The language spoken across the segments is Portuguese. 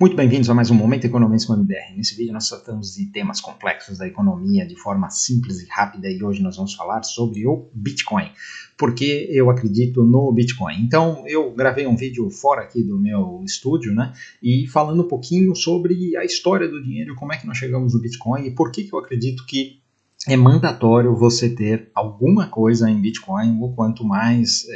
Muito bem-vindos a mais um Momento Economia com MBR. Nesse vídeo nós tratamos de temas complexos da economia de forma simples e rápida e hoje nós vamos falar sobre o Bitcoin, porque eu acredito no Bitcoin. Então eu gravei um vídeo fora aqui do meu estúdio, né, e falando um pouquinho sobre a história do dinheiro, como é que nós chegamos no Bitcoin e por que eu acredito que é mandatório você ter alguma coisa em Bitcoin, o quanto mais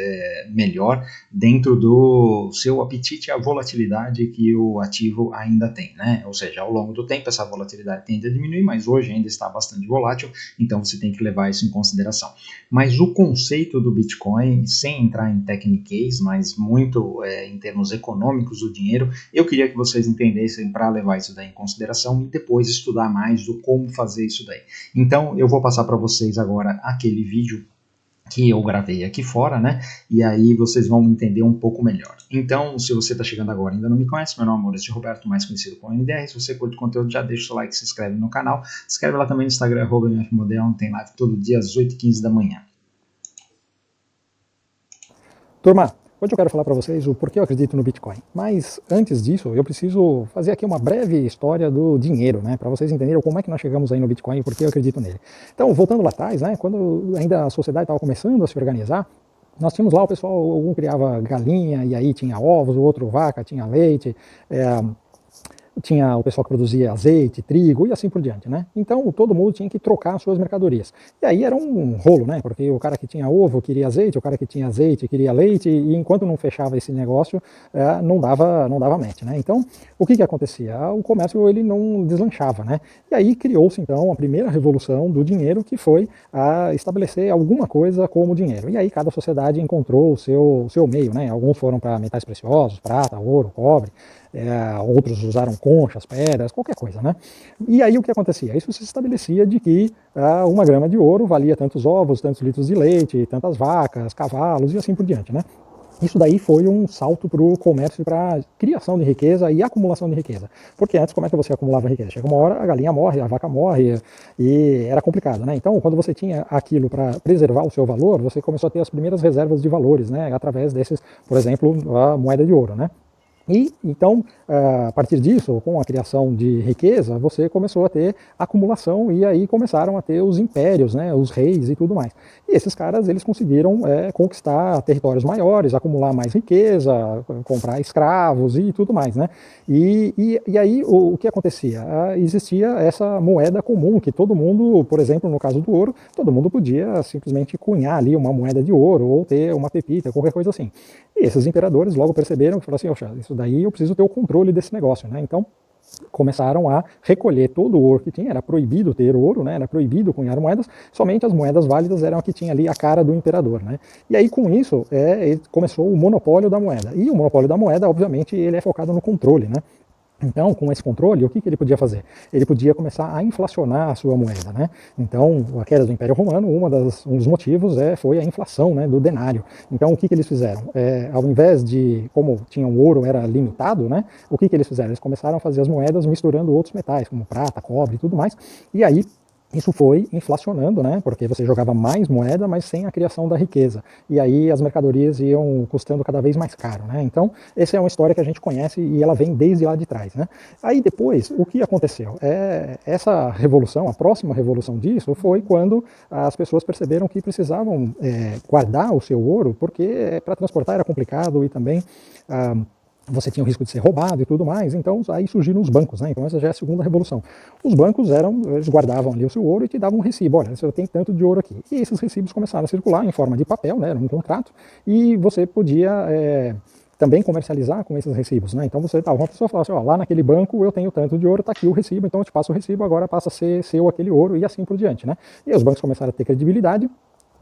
melhor, dentro do seu apetite à volatilidade que o ativo ainda tem, né? Ou seja, ao longo do tempo essa volatilidade tende a diminuir, mas hoje ainda está bastante volátil, então você tem que levar isso em consideração. Mas o conceito do Bitcoin, sem entrar em techniques, mas muito em termos econômicos do dinheiro, eu queria que vocês entendessem para levar isso daí em consideração e depois estudar mais do como fazer isso daí. Então, eu vou passar para vocês agora aquele vídeo que eu gravei aqui fora, né? E aí vocês vão entender um pouco melhor. Então, se você está chegando agora e ainda não me conhece, meu nome é Maurício Roberto, mais conhecido como MDR. Se você curte o conteúdo, já deixa o seu like, se inscreve no canal. Se inscreve lá também no Instagram, @mfmodeon, tem live todo dia às 8h15 da manhã. Turma, hoje eu quero falar para vocês o porquê eu acredito no Bitcoin. Mas antes disso, eu preciso fazer aqui uma breve história do dinheiro, né? Para vocês entenderem como é que nós chegamos aí no Bitcoin e por que eu acredito nele. Então, voltando lá atrás, né? Quando ainda a sociedade estava começando a se organizar, nós tínhamos lá o pessoal, um criava galinha e aí tinha ovos, o outro vaca, tinha leite, tinha o pessoal que produzia azeite, trigo e assim por diante, né? Então todo mundo tinha que trocar suas mercadorias. E aí era um rolo, né? Porque o cara que tinha ovo queria azeite, o cara que tinha azeite queria leite, e enquanto não fechava esse negócio, não dava match, né? Então, o que acontecia? O comércio ele não deslanchava, né? E aí criou-se então a primeira revolução do dinheiro, que foi a estabelecer alguma coisa como dinheiro. E aí cada sociedade encontrou o seu meio, né? Alguns foram para metais preciosos, prata, ouro, cobre, outros usaram conchas, pedras, qualquer coisa, né? E aí o que acontecia? Isso se estabelecia de que 1 grama de ouro valia tantos ovos, tantos litros de leite, tantas vacas, cavalos e assim por diante, né? Isso daí foi um salto para o comércio, para criação de riqueza e acumulação de riqueza. Porque antes, como é que você acumulava riqueza? Chega uma hora, a galinha morre, a vaca morre, e era complicado, né? Então, quando você tinha aquilo para preservar o seu valor, você começou a ter as primeiras reservas de valores, né? Através desses, por exemplo, a moeda de ouro, né? E então, a partir disso, com a criação de riqueza, você começou a ter acumulação e aí começaram a ter os impérios, né, os reis e tudo mais. E esses caras, eles conseguiram conquistar territórios maiores, acumular mais riqueza, comprar escravos e tudo mais, né? E aí o que acontecia? Existia essa moeda comum que todo mundo, por exemplo, no caso do ouro, todo mundo podia simplesmente cunhar ali uma moeda de ouro ou ter uma pepita, qualquer coisa assim. E esses imperadores logo perceberam que falaram assim, oxa, isso daí eu preciso ter o controle desse negócio, né? Então começaram a recolher todo o ouro que tinha, era proibido ter ouro, né? Era proibido cunhar moedas, somente as moedas válidas eram a que tinha ali a cara do imperador, né? E aí com isso começou o monopólio da moeda. E o monopólio da moeda, obviamente, ele é focado no controle, né? Então, com esse controle, o que ele podia fazer? Ele podia começar a inflacionar a sua moeda, né? Então, a queda do Império Romano, um dos motivos foi a inflação, né, do denário. Então, o que eles fizeram? Ao invés de, como tinham o ouro era limitado, né? O que eles fizeram? Eles começaram a fazer as moedas misturando outros metais, como prata, cobre e tudo mais. E aí isso foi inflacionando, né? Porque você jogava mais moeda, mas sem a criação da riqueza. E aí as mercadorias iam custando cada vez mais caro, né? Então, essa é uma história que a gente conhece e ela vem desde lá de trás, né? Aí depois, o que aconteceu? Essa revolução, a próxima revolução disso, foi quando as pessoas perceberam que precisavam guardar o seu ouro, porque para transportar era complicado e também você tinha o risco de ser roubado e tudo mais, então aí surgiram os bancos, né? Então essa já é a segunda revolução. Os bancos eles guardavam ali o seu ouro e te davam um recibo, olha, você tem tanto de ouro aqui. E esses recibos começaram a circular em forma de papel, né? Era um contrato, e você podia também comercializar com esses recibos, né? Então uma pessoa falava assim, ó, lá naquele banco eu tenho tanto de ouro, tá aqui o recibo, então eu te passo o recibo, agora passa a ser seu aquele ouro e assim por diante, né? E aí os bancos começaram a ter credibilidade,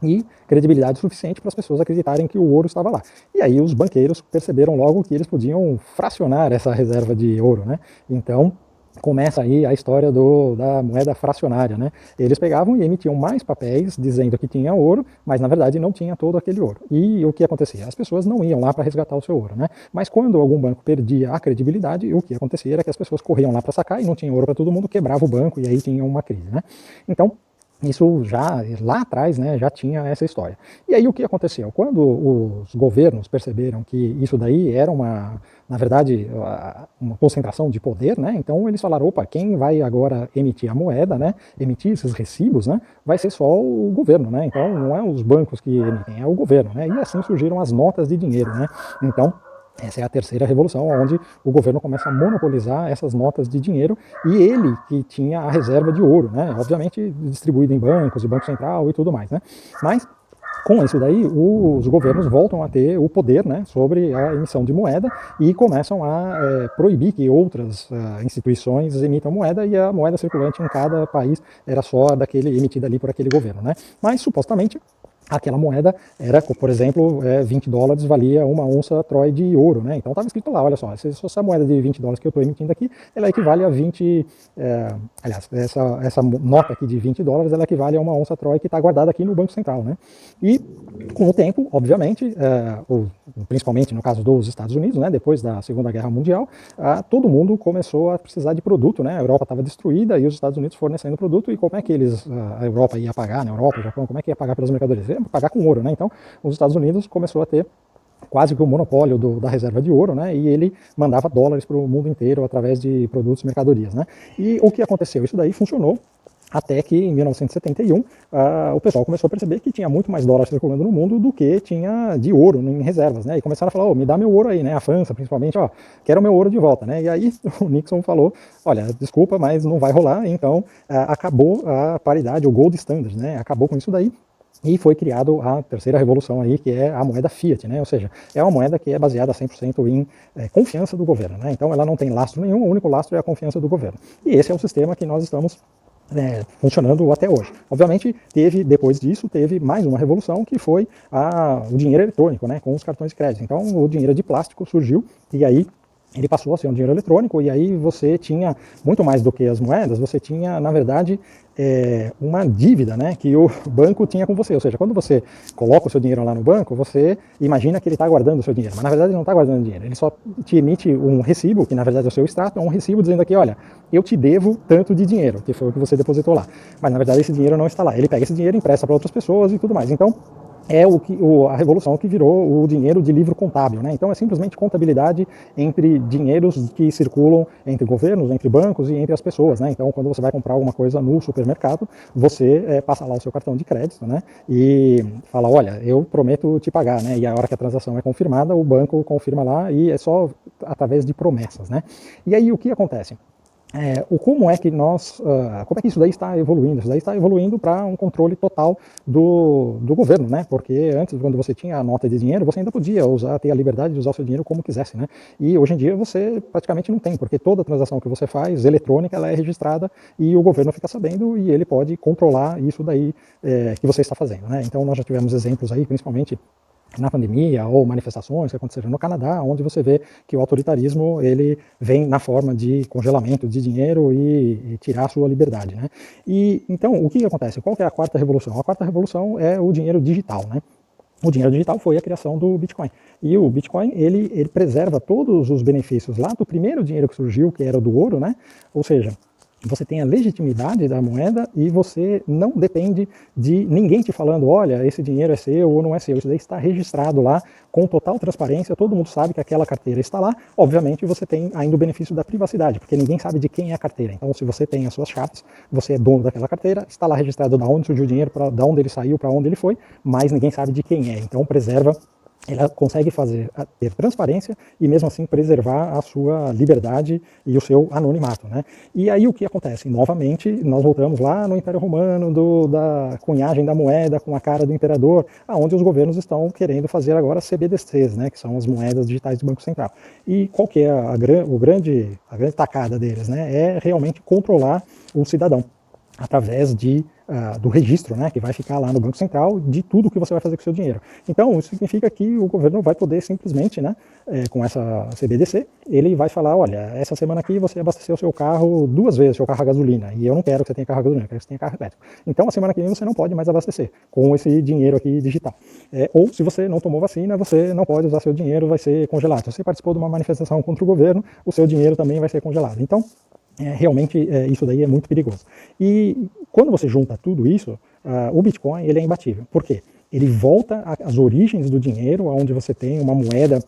e credibilidade suficiente para as pessoas acreditarem que o ouro estava lá. E aí os banqueiros perceberam logo que eles podiam fracionar essa reserva de ouro, né? Então começa aí a história da moeda fracionária, né? Eles pegavam e emitiam mais papéis dizendo que tinha ouro, mas na verdade não tinha todo aquele ouro. E o que acontecia? As pessoas não iam lá para resgatar o seu ouro, né? Mas quando algum banco perdia a credibilidade, o que acontecia era que as pessoas corriam lá para sacar e não tinha ouro para todo mundo, quebrava o banco e aí tinha uma crise, né? Então Isso já lá atrás, né, já tinha essa história. E aí o que aconteceu? Quando os governos perceberam que isso daí era na verdade, uma concentração de poder, né? Então eles falaram, opa, quem vai agora emitir a moeda, né? Emitir esses recibos, né? Vai ser só o governo, né? Então não é os bancos que emitem, é o governo, né? E assim surgiram as notas de dinheiro, né? Então essa é a terceira revolução, onde o governo começa a monopolizar essas notas de dinheiro e ele que tinha a reserva de ouro, né? Obviamente distribuída em bancos e Banco Central e tudo mais, né? Mas com isso daí, os governos voltam a ter o poder, né, sobre a emissão de moeda e começam a proibir que outras instituições emitam moeda e a moeda circulante em cada país era só daquele emitida ali por aquele governo, né? Mas supostamente aquela moeda era, por exemplo, $20 valia uma onça Troy de ouro, né? Então estava escrito lá, olha só, essa moeda de $20 que eu estou emitindo aqui, ela equivale a 20, aliás, essa nota aqui de $20, ela equivale a uma onça Troy que está guardada aqui no Banco Central, né? E com o tempo, obviamente, principalmente no caso dos Estados Unidos, né, depois da Segunda Guerra Mundial, todo mundo começou a precisar de produto, né? A Europa estava destruída e os Estados Unidos fornecendo produto, e como é que a Europa ia pagar, né? A Europa, o Japão, como é que ia pagar pelas mercadorias? Ia pagar com ouro, né? Então, os Estados Unidos começou a ter quase que o monopólio da reserva de ouro, né? E ele mandava dólares para o mundo inteiro através de produtos e mercadorias, né? E o que aconteceu? Isso daí funcionou até que em 1971 o pessoal começou a perceber que tinha muito mais dólar circulando no mundo do que tinha de ouro em reservas, né? E começaram a falar, oh, me dá meu ouro aí, né? A França, principalmente, ó, quero meu ouro de volta, né? E aí o Nixon falou, olha, desculpa, mas não vai rolar, então acabou a paridade, o gold standard, né? Acabou com isso daí. E foi criado a terceira revolução aí, que é a moeda fiat, né? Ou seja, é uma moeda que é baseada 100% em confiança do governo, né? Então ela não tem lastro nenhum, o único lastro é a confiança do governo. E esse é o sistema que nós estamos funcionando até hoje. Obviamente, depois disso, teve mais uma revolução, que foi o dinheiro eletrônico, né, com os cartões de crédito. Então, o dinheiro de plástico surgiu, e aí ele passou a ser um dinheiro eletrônico, e aí você tinha, muito mais do que as moedas, você tinha, na verdade, uma dívida, né, que o banco tinha com você. Ou seja, quando você coloca o seu dinheiro lá no banco, você imagina que ele está guardando o seu dinheiro, mas na verdade ele não está guardando dinheiro, ele só te emite um recibo, que na verdade é o seu extrato, é um recibo dizendo aqui, olha, eu te devo tanto de dinheiro, que foi o que você depositou lá. Mas na verdade esse dinheiro não está lá, ele pega esse dinheiro, empresta para outras pessoas e tudo mais. Então, é a revolução que virou o dinheiro de livro contábil, né? Então é simplesmente contabilidade entre dinheiros que circulam entre governos, entre bancos e entre as pessoas, né? Então quando você vai comprar alguma coisa no supermercado, você passa lá o seu cartão de crédito, né? E fala, olha, eu prometo te pagar, né? E a hora que a transação é confirmada, o banco confirma lá, e é só através de promessas, né? E aí o que acontece? Como é que isso daí está evoluindo? Isso daí está evoluindo para um controle total do governo, né? Porque antes, quando você tinha a nota de dinheiro, você ainda podia ter a liberdade de usar o seu dinheiro como quisesse, né? E hoje em dia você praticamente não tem, porque toda transação que você faz eletrônica, ela é registrada e o governo fica sabendo, e ele pode controlar isso daí que você está fazendo, né? Então nós já tivemos exemplos aí, principalmente na pandemia, ou manifestações que aconteceram no Canadá, onde você vê que o autoritarismo ele vem na forma de congelamento de dinheiro e tirar a sua liberdade, né? E então o que acontece? Qual que é a quarta revolução? A quarta revolução é o dinheiro digital, né? O dinheiro digital foi a criação do Bitcoin. E o Bitcoin, ele preserva todos os benefícios lá do primeiro dinheiro que surgiu, que era o do ouro, né? Ou seja, você tem a legitimidade da moeda e você não depende de ninguém te falando, olha, esse dinheiro é seu ou não é seu. Isso daí está registrado lá com total transparência, todo mundo sabe que aquela carteira está lá. Obviamente você tem ainda o benefício da privacidade, porque ninguém sabe de quem é a carteira. Então se você tem as suas chaves, você é dono daquela carteira, está lá registrado de onde surgiu o dinheiro, de onde ele saiu, para onde ele foi, mas ninguém sabe de quem é. Então preserva, ela consegue ter transparência e mesmo assim preservar a sua liberdade e o seu anonimato, né? E aí o que acontece? Novamente, nós voltamos lá no Império Romano, da cunhagem da moeda com a cara do imperador, aonde os governos estão querendo fazer agora CBDCs, né? Que são as moedas digitais do Banco Central. E qual que é a grande tacada deles, né? É realmente controlar o cidadão através do registro, né, que vai ficar lá no Banco Central, de tudo que você vai fazer com o seu dinheiro. Então, isso significa que o governo vai poder simplesmente, né, com essa CBDC, ele vai falar, olha, essa semana aqui você abasteceu o seu carro 2 vezes, seu carro a gasolina, e eu não quero que você tenha carro a gasolina, eu quero que você tenha carro elétrico. Então, a semana que vem você não pode mais abastecer com esse dinheiro aqui digital. Ou, se você não tomou vacina, você não pode usar seu dinheiro, vai ser congelado. Se você participou de uma manifestação contra o governo, o seu dinheiro também vai ser congelado. Então, realmente isso daí é muito perigoso. E quando você junta tudo isso, o Bitcoin ele é imbatível. Por quê? Ele volta às origens do dinheiro, onde você tem uma moeda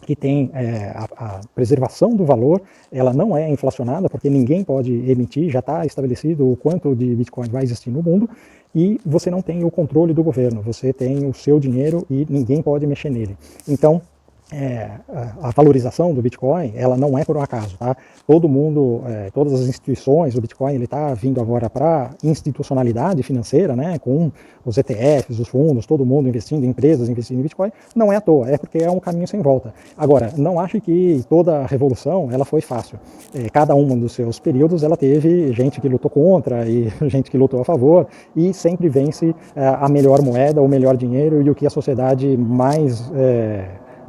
que tem a preservação do valor, ela não é inflacionada, porque ninguém pode emitir, já está estabelecido o quanto de Bitcoin vai existir no mundo, e você não tem o controle do governo, você tem o seu dinheiro e ninguém pode mexer nele. Então, a valorização do Bitcoin, ela não é por um acaso, tá? Todo mundo, todas as instituições, o Bitcoin ele está vindo agora para institucionalidade financeira, né? Com os ETFs, os fundos, todo mundo investindo, empresas investindo em Bitcoin, não é à toa, é porque é um caminho sem volta. Agora, não acho que toda a revolução ela foi fácil. Cada um dos seus períodos ela teve gente que lutou contra e gente que lutou a favor, e sempre vence a melhor moeda, o melhor dinheiro e o que a sociedade mais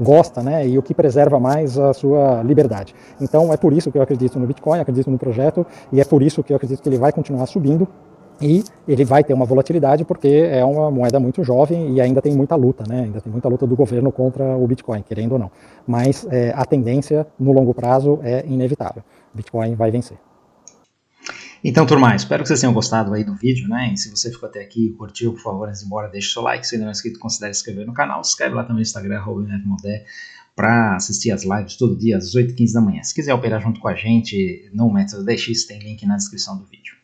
gosta, né, e o que preserva mais a sua liberdade. Então é por isso que eu acredito no Bitcoin, acredito no projeto, e é por isso que eu acredito que ele vai continuar subindo, e ele vai ter uma volatilidade porque é uma moeda muito jovem e ainda tem muita luta, né? Ainda tem muita luta do governo contra o Bitcoin, querendo ou não. Mas a tendência no longo prazo é inevitável. O Bitcoin vai vencer. Então, turma, espero que vocês tenham gostado aí do vídeo, né? E se você ficou até aqui e curtiu, por favor, antes de ir embora, deixe o seu like. Se ainda não é inscrito, considere se inscrever no canal. Se inscreve lá também no Instagram, @inetmodé, para assistir as lives todo dia às 8h15 da manhã. Se quiser operar junto com a gente no método DX, tem link na descrição do vídeo.